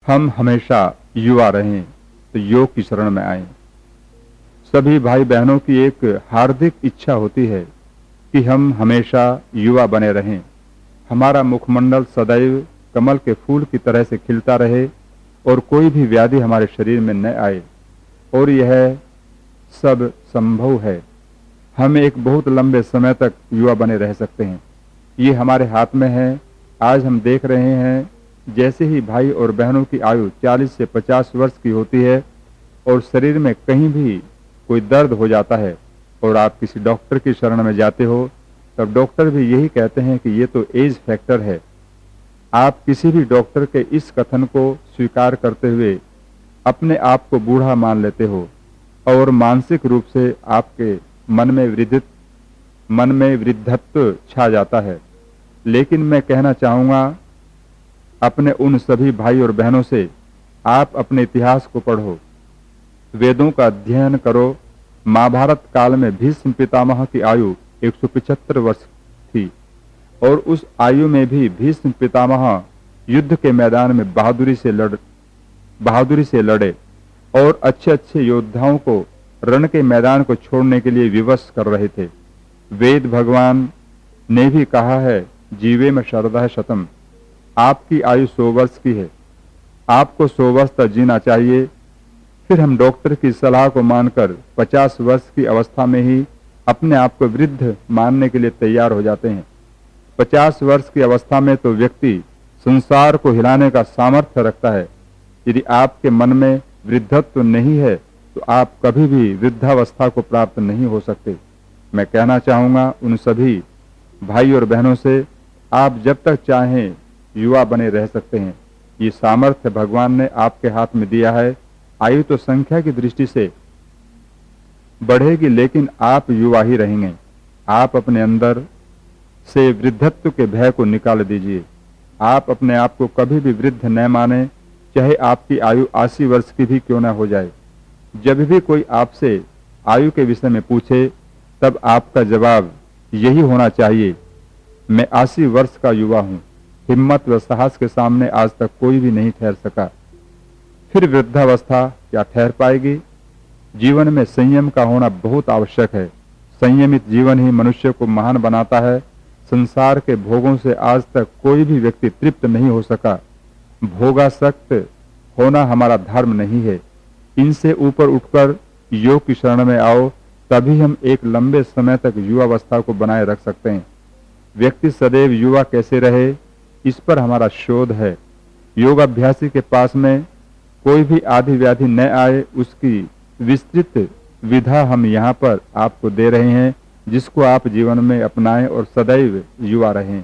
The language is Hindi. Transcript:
हम हमेशा युवा रहें तो योग की शरण में आएं। सभी भाई बहनों की एक हार्दिक इच्छा होती है कि हम हमेशा युवा बने रहें, हमारा मुखमंडल सदैव कमल के फूल की तरह से खिलता रहे और कोई भी व्याधि हमारे शरीर में न आए। और यह सब संभव है। हम एक बहुत लंबे समय तक युवा बने रह सकते हैं। ये हमारे हाथ में है। आज हम देख रहे हैं, जैसे ही भाई और बहनों की आयु 40 से 50 वर्ष की होती है और शरीर में कहीं भी कोई दर्द हो जाता है और आप किसी डॉक्टर की शरण में जाते हो, तब डॉक्टर भी यही कहते हैं कि ये तो एज फैक्टर है। आप किसी भी डॉक्टर के इस कथन को स्वीकार करते हुए अपने आप को बूढ़ा मान लेते हो और मानसिक रूप से आपके मन में वृद्धत्व छा जाता है। लेकिन मैं कहना चाहूँगा अपने उन सभी भाई और बहनों से, आप अपने इतिहास को पढ़ो, वेदों का अध्ययन करो। महाभारत काल में भीष्म पितामह की आयु 175 वर्ष थी और उस आयु में भी भीष्म पितामह युद्ध के मैदान में बहादुरी से लड़े और अच्छे अच्छे योद्धाओं को रण के मैदान को छोड़ने के लिए विवश कर रहे थे। वेद भगवान ने भी कहा है, जीवे में शरदः शतम। आपकी आयु 100 वर्ष की है, आपको 100 वर्ष तक जीना चाहिए। फिर हम डॉक्टर की सलाह को मानकर 50 वर्ष की अवस्था में ही अपने आप को वृद्ध मानने के लिए तैयार हो जाते हैं। 50 वर्ष की अवस्था में तो व्यक्ति संसार को हिलाने का सामर्थ्य रखता है। यदि आपके मन में वृद्धत्व नहीं है तो आप कभी भी वृद्धावस्था को प्राप्त नहीं हो सकते। मैं कहना चाहूँगा उन सभी भाई और बहनों से, आप जब तक चाहें युवा बने रह सकते हैं। ये सामर्थ्य भगवान ने आपके हाथ में दिया है। आयु तो संख्या की दृष्टि से बढ़ेगी, लेकिन आप युवा ही रहेंगे। आप अपने अंदर से वृद्धत्व के भय को निकाल दीजिए। आप अपने आप को कभी भी वृद्ध न माने, चाहे आपकी आयु 80 वर्ष की भी क्यों न हो जाए। जब भी कोई आपसे आयु के विषय में पूछे, तब आपका जवाब यही होना चाहिए, मैं 80 वर्ष का युवा हूँ। हिम्मत व साहस के सामने आज तक कोई भी नहीं ठहर सका, फिर वृद्धावस्था क्या ठहर पाएगी। जीवन में संयम का होना बहुत आवश्यक है। संयमित जीवन ही मनुष्य को महान बनाता है। संसार के भोगों से आज तक कोई भी व्यक्ति तृप्त नहीं हो सका। भोगासक्त होना हमारा धर्म नहीं है। इनसे ऊपर उठकर योग की शरण में आओ, तभी हम एक लंबे समय तक युवावस्था को बनाए रख सकते हैं। व्यक्ति सदैव युवा कैसे रहे, इस पर हमारा शोध है। योगाभ्यासी के पास में कोई भी आदि व्याधि न आए, उसकी विस्तृत विधा हम यहाँ पर आपको दे रहे हैं, जिसको आप जीवन में अपनाएं और सदैव युवा रहें।